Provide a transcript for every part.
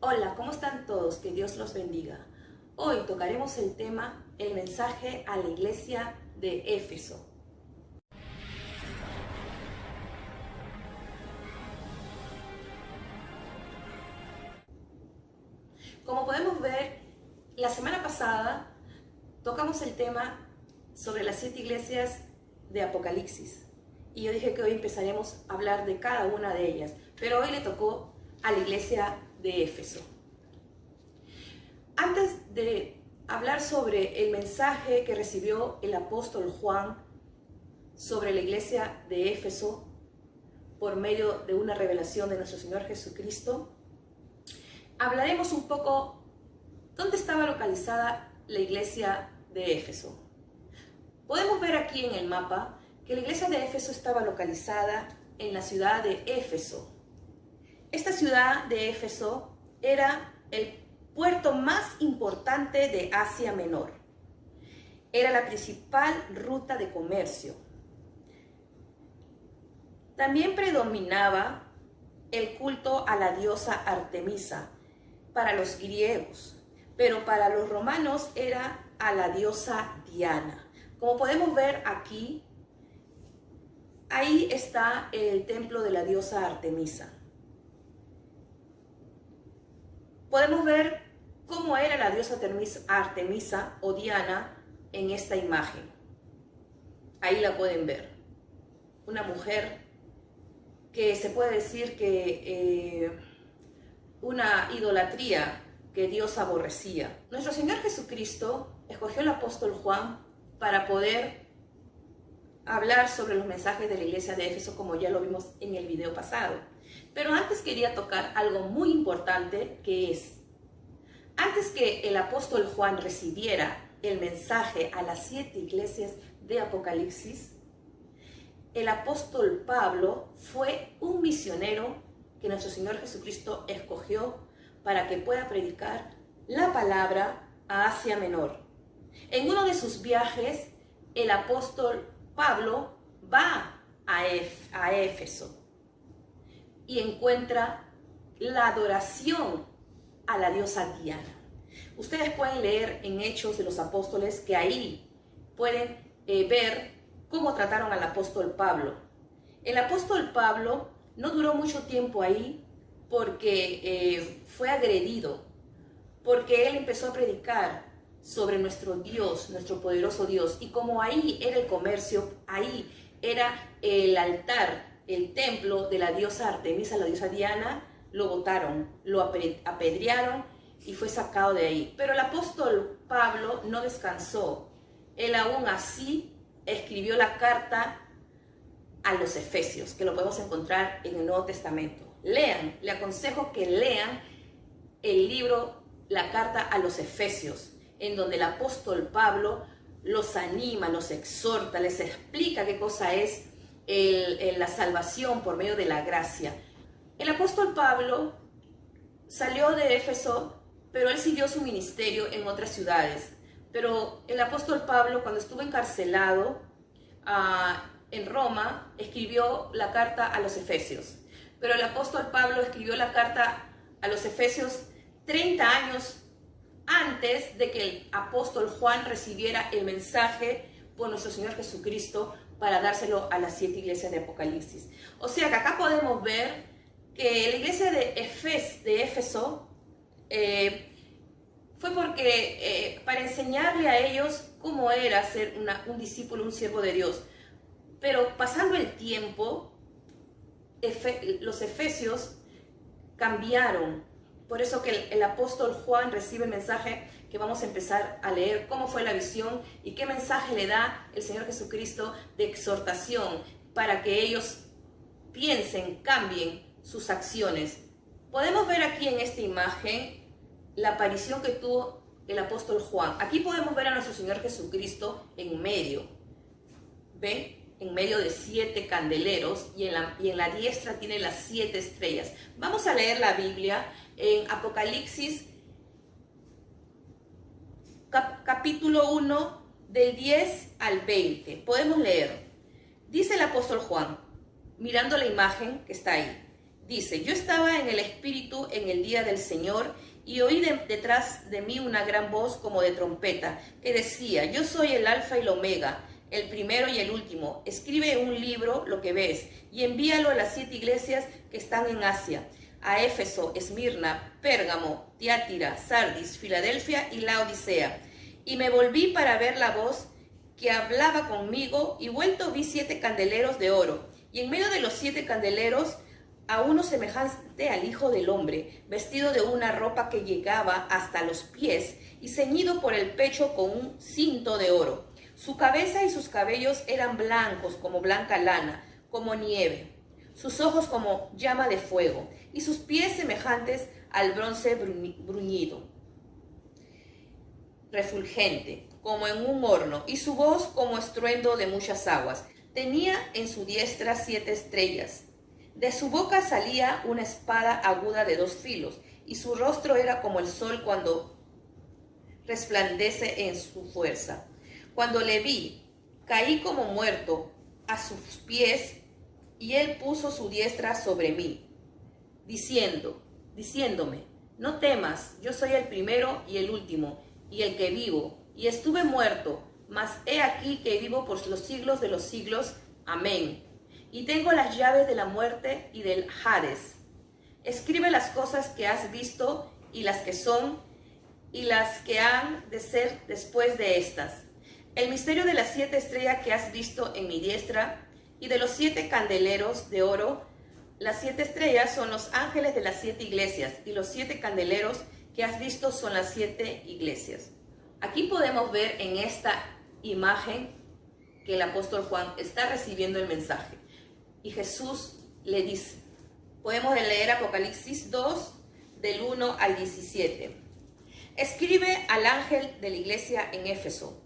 Hola, ¿cómo están todos? Que Dios los bendiga. Hoy tocaremos el tema, el mensaje a la iglesia de Éfeso. Como podemos ver, la semana pasada tocamos el tema sobre las 7 iglesias de Apocalipsis. Y yo dije que hoy empezaremos a hablar de cada una de ellas. Pero hoy le tocó a la iglesia de Éfeso. Antes de hablar sobre el mensaje que recibió el apóstol Juan sobre la iglesia de Éfeso por medio de una revelación de nuestro Señor Jesucristo, hablaremos un poco dónde estaba localizada la iglesia de Éfeso. Podemos ver aquí en el mapa que la iglesia de Éfeso estaba localizada en la ciudad de Éfeso. Esta ciudad de Éfeso era el puerto más importante de Asia Menor. Era la principal ruta de comercio. También predominaba el culto a la diosa Artemisa para los griegos, pero para los romanos era a la diosa Diana. Como podemos ver aquí, ahí está el templo de la diosa Artemisa. Podemos ver cómo era la diosa Artemisa o Diana en esta imagen. Ahí la pueden ver. Una mujer que se puede decir que una idolatría que Dios aborrecía. Nuestro Señor Jesucristo escogió al apóstol Juan para poder hablar sobre los mensajes de la iglesia de Éfeso, como ya lo vimos en el video pasado. Pero antes quería tocar algo muy importante, que es, antes que el apóstol Juan recibiera el mensaje a las 7 iglesias de Apocalipsis, el apóstol Pablo fue un misionero que nuestro Señor Jesucristo escogió para que pueda predicar la palabra a Asia Menor. En uno de sus viajes, el apóstol Pablo va a Éfeso y encuentra la adoración a la diosa Diana. Ustedes pueden leer en Hechos de los Apóstoles que ahí pueden ver cómo trataron al apóstol Pablo. El apóstol Pablo no duró mucho tiempo ahí porque fue agredido, porque él empezó a predicar sobre nuestro Dios, nuestro poderoso Dios. Y como ahí era el comercio, ahí era el altar, el templo de la diosa Artemisa, la diosa Diana, lo botaron, lo apedrearon y fue sacado de ahí. Pero el apóstol Pablo no descansó. Él aún así escribió la carta a los Efesios, que lo podemos encontrar en el Nuevo Testamento. Lean, le aconsejo que lean el libro, la carta a los Efesios, en donde el apóstol Pablo los anima, los exhorta, les explica qué cosa es la salvación por medio de la gracia. El apóstol Pablo salió de Éfeso, pero él siguió su ministerio en otras ciudades. Pero el apóstol Pablo, cuando estuvo encarcelado en Roma, escribió la carta a los Efesios. Pero el apóstol Pablo escribió la carta a los Efesios 30 años antes de que el apóstol Juan recibiera el mensaje por nuestro Señor Jesucristo para dárselo a las 7 iglesias de Apocalipsis. O sea que acá podemos ver que la iglesia de Éfeso fue porque para enseñarle a ellos cómo era ser un discípulo, un siervo de Dios. Pero pasando el tiempo, los efesios cambiaron. Por eso que el apóstol Juan recibe el mensaje que vamos a empezar a leer, cómo fue la visión y qué mensaje le da el Señor Jesucristo de exhortación para que ellos piensen, cambien sus acciones. Podemos ver aquí en esta imagen la aparición que tuvo el apóstol Juan. Aquí podemos ver a nuestro Señor Jesucristo en medio. ¿Ven? En medio de 7 candeleros y en la diestra tiene las 7 estrellas. Vamos a leer la Biblia en Apocalipsis capítulo 1 del 10 al 20. Podemos leer. Dice el apóstol Juan, mirando la imagen que está ahí. Dice, yo estaba en el Espíritu en el día del Señor y oí detrás de mí una gran voz como de trompeta que decía, yo soy el Alfa y el Omega, el primero y el último. Escribe en un libro lo que ves y envíalo a las 7 iglesias que están en Asia, a Éfeso, Esmirna, Pérgamo, Tiatira, Sardis, Filadelfia y Laodicea. Y me volví para ver la voz que hablaba conmigo y vuelto vi 7 candeleros de oro. Y en medio de los 7 candeleros a uno semejante al Hijo del Hombre, vestido de una ropa que llegaba hasta los pies y ceñido por el pecho con un cinto de oro. Su cabeza y sus cabellos eran blancos como blanca lana, como nieve, sus ojos como llama de fuego y sus pies semejantes al bronce bruñido, refulgente, como en un horno, y su voz como estruendo de muchas aguas. Tenía en su diestra 7 estrellas. De su boca salía una espada aguda de 2 filos, y su rostro era como el sol cuando resplandece en su fuerza. Cuando le vi, caí como muerto a sus pies, y él puso su diestra sobre mí, diciéndome, no temas, yo soy el primero y el último, y el que vivo, y estuve muerto, mas he aquí que vivo por los siglos de los siglos. Amén. Y tengo las llaves de la muerte y del Hades. Escribe las cosas que has visto y las que son y las que han de ser después de estas. El misterio de las 7 estrellas que has visto en mi diestra y de los 7 candeleros de oro. Las 7 estrellas son los ángeles de las 7 iglesias y los 7 candeleros que has visto son las 7 iglesias. Aquí podemos ver en esta imagen que el apóstol Juan está recibiendo el mensaje. Y Jesús le dice, podemos leer Apocalipsis 2, del 1 al 17. Escribe al ángel de la iglesia en Éfeso,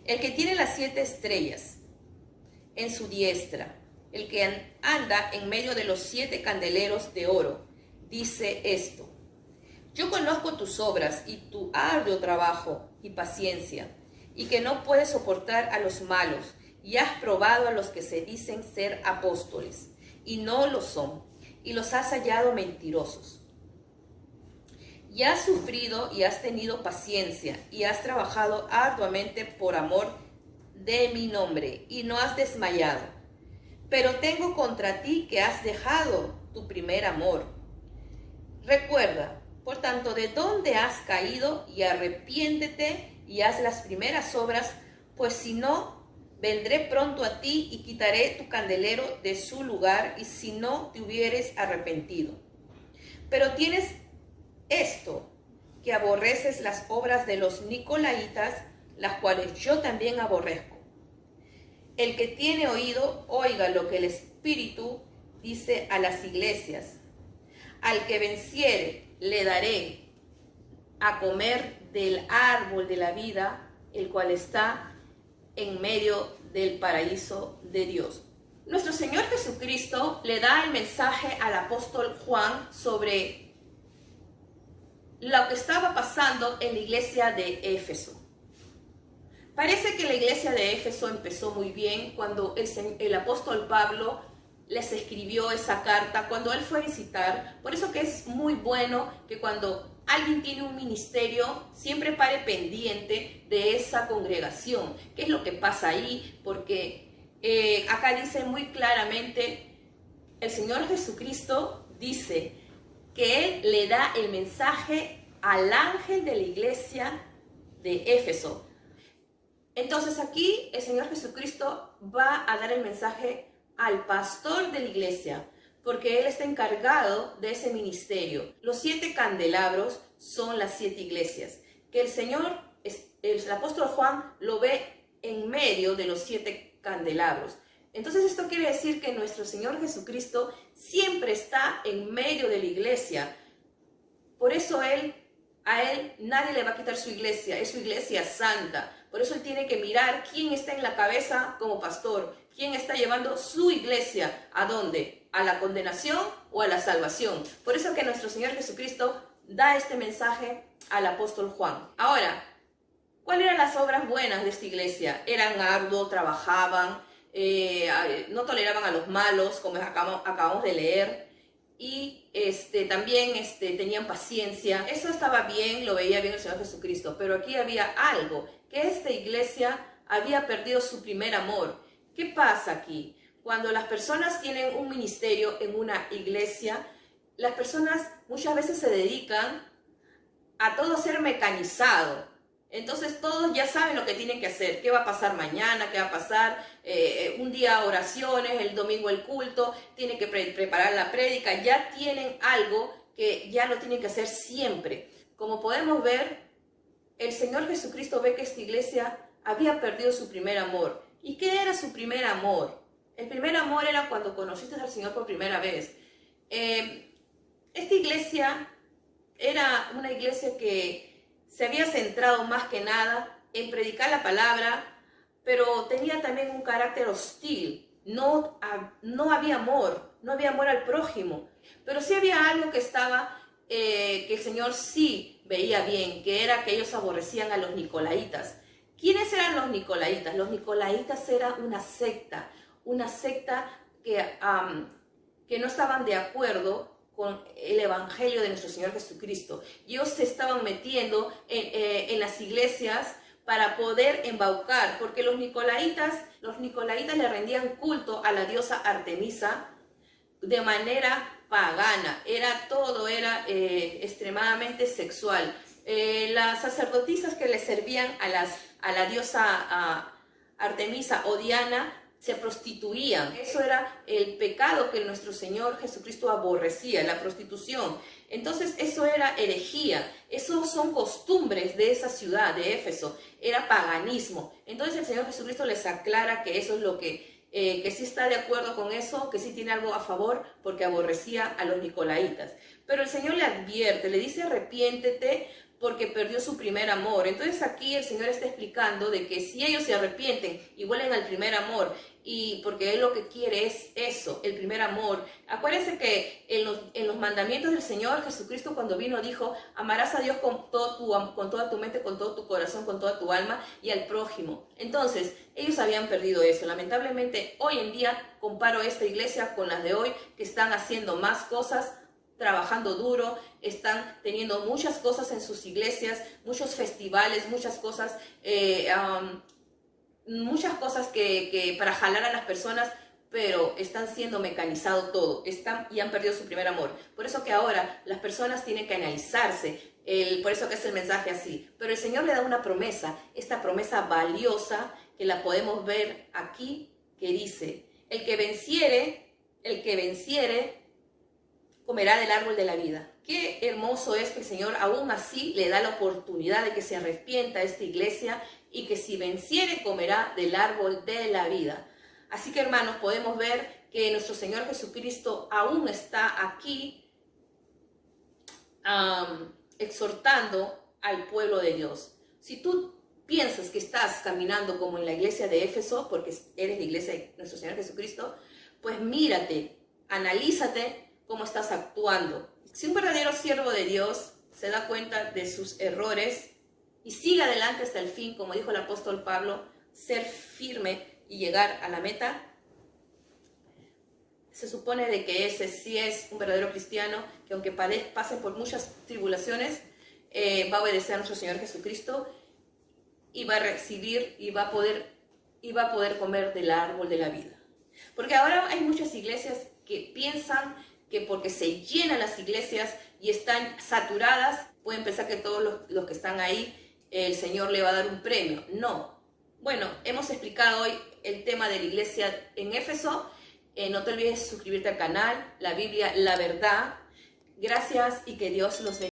el que tiene las 7 estrellas en su diestra, el que anda en medio de los 7 candeleros de oro, dice esto. Yo conozco tus obras y tu arduo trabajo y paciencia, y que no puedes soportar a los malos, y has probado a los que se dicen ser apóstoles, y no lo son, y los has hallado mentirosos. Y has sufrido y has tenido paciencia, y has trabajado arduamente por amor de mi nombre, y no has desmayado. Pero tengo contra ti que has dejado tu primer amor. Recuerda, por tanto, de dónde has caído, y arrepiéntete y haz las primeras obras, pues si no, vendré pronto a ti y quitaré tu candelero de su lugar, y si no te hubieres arrepentido. Pero tienes esto, que aborreces las obras de los nicolaítas, las cuales yo también aborrezco. El que tiene oído, oiga lo que el Espíritu dice a las iglesias. Al que venciere, le daré a comer del árbol de la vida, el cual está en medio del paraíso de Dios. Nuestro Señor Jesucristo le da el mensaje al apóstol Juan sobre lo que estaba pasando en la iglesia de Éfeso. Parece que la iglesia de Éfeso empezó muy bien cuando el apóstol Pablo les escribió esa carta, cuando él fue a visitar. Por eso que es muy bueno que cuando alguien tiene un ministerio, siempre pare pendiente de esa congregación. ¿Qué es lo que pasa ahí? Porque acá dice muy claramente, el Señor Jesucristo dice que Él le da el mensaje al ángel de la iglesia de Éfeso. Entonces aquí el Señor Jesucristo va a dar el mensaje al pastor de la iglesia, porque él está encargado de ese ministerio. Los 7 candelabros son las 7 iglesias, que el Señor, el apóstol Juan, lo ve en medio de los 7 candelabros. Entonces esto quiere decir que nuestro Señor Jesucristo siempre está en medio de la iglesia. Por eso a él nadie le va a quitar su iglesia, es su iglesia santa. Por eso él tiene que mirar quién está en la cabeza como pastor, quién está llevando su iglesia, ¿a dónde? ¿A la condenación o a la salvación? Por eso que nuestro Señor Jesucristo da este mensaje al apóstol Juan. Ahora, ¿cuáles eran las obras buenas de esta iglesia? Eran arduos, trabajaban, no toleraban a los malos, como acabamos de leer. y también tenían paciencia. Eso estaba bien, lo veía bien el Señor Jesucristo, pero aquí había algo, que esta iglesia había perdido su primer amor. ¿Qué pasa aquí? Cuando las personas tienen un ministerio en una iglesia, las personas muchas veces se dedican a todo ser mecanizado. Entonces todos ya saben lo que tienen que hacer, qué va a pasar mañana, qué va a pasar, un día oraciones, el domingo el culto, tienen que preparar la prédica, ya tienen algo que ya lo tienen que hacer siempre. Como podemos ver, el Señor Jesucristo ve que esta iglesia había perdido su primer amor. ¿Y qué era su primer amor? El primer amor era cuando conociste al Señor por primera vez. Esta iglesia era una iglesia que se había centrado más que nada en predicar la palabra, pero tenía también un carácter hostil. No había amor, no había amor al prójimo, pero sí había algo que estaba, que el Señor sí veía bien, que era que ellos aborrecían a los nicolaitas. ¿Quiénes eran los nicolaitas? Los nicolaitas era una secta que no estaban de acuerdo con el evangelio de nuestro Señor Jesucristo. Ellos se estaban metiendo en las iglesias para poder embaucar, porque los nicolaitas le rendían culto a la diosa Artemisa de manera pagana. Todo era extremadamente sexual. Las sacerdotisas que le servían a la diosa Artemisa o Diana se prostituían. Eso era el pecado que nuestro Señor Jesucristo aborrecía, la prostitución. Entonces eso era herejía, eso son costumbres de esa ciudad, de Éfeso, era paganismo. Entonces el Señor Jesucristo les aclara que eso es lo que sí está de acuerdo con eso, que sí tiene algo a favor, porque aborrecía a los nicolaitas. Pero el Señor le advierte, le dice arrepiéntete, porque perdió su primer amor. Entonces aquí el Señor está explicando de que si ellos se arrepienten y vuelven al primer amor, y porque Él lo que quiere es eso, el primer amor. Acuérdense que en los mandamientos del Señor Jesucristo, cuando vino, dijo: amarás a Dios con toda tu mente, con todo tu corazón, con toda tu alma, y al prójimo. Entonces ellos habían perdido eso. Lamentablemente hoy en día comparo esta iglesia con las de hoy, que están haciendo más cosas, trabajando duro, están teniendo muchas cosas en sus iglesias, muchos festivales, muchas cosas que para jalar a las personas, pero están siendo mecanizado todo, y han perdido su primer amor. Por eso que ahora las personas tienen que analizarse, por eso que es el mensaje así. Pero el Señor le da una promesa, esta promesa valiosa, que la podemos ver aquí, que dice: el que venciere, comerá del árbol de la vida. Qué hermoso es que el Señor aún así le da la oportunidad de que se arrepienta a esta iglesia, y que si venciere comerá del árbol de la vida. Así que, hermanos, podemos ver que nuestro Señor Jesucristo aún está aquí exhortando al pueblo de Dios. Si tú piensas que estás caminando como en la iglesia de Éfeso, porque eres la iglesia de nuestro Señor Jesucristo, pues mírate, analízate cómo estás actuando. Si un verdadero siervo de Dios se da cuenta de sus errores y sigue adelante hasta el fin, como dijo el apóstol Pablo, ser firme y llegar a la meta, se supone de que ese sí es un verdadero cristiano, que aunque pase por muchas tribulaciones, va a obedecer a nuestro Señor Jesucristo, y va a recibir y va a poder comer del árbol de la vida. Porque ahora hay muchas iglesias que piensan que porque se llenan las iglesias y están saturadas, pueden pensar que todos los que están ahí, el Señor le va a dar un premio. No. Bueno, hemos explicado hoy el tema de la iglesia en Éfeso. No te olvides suscribirte al canal, La Biblia, la Verdad. Gracias y que Dios los bendiga.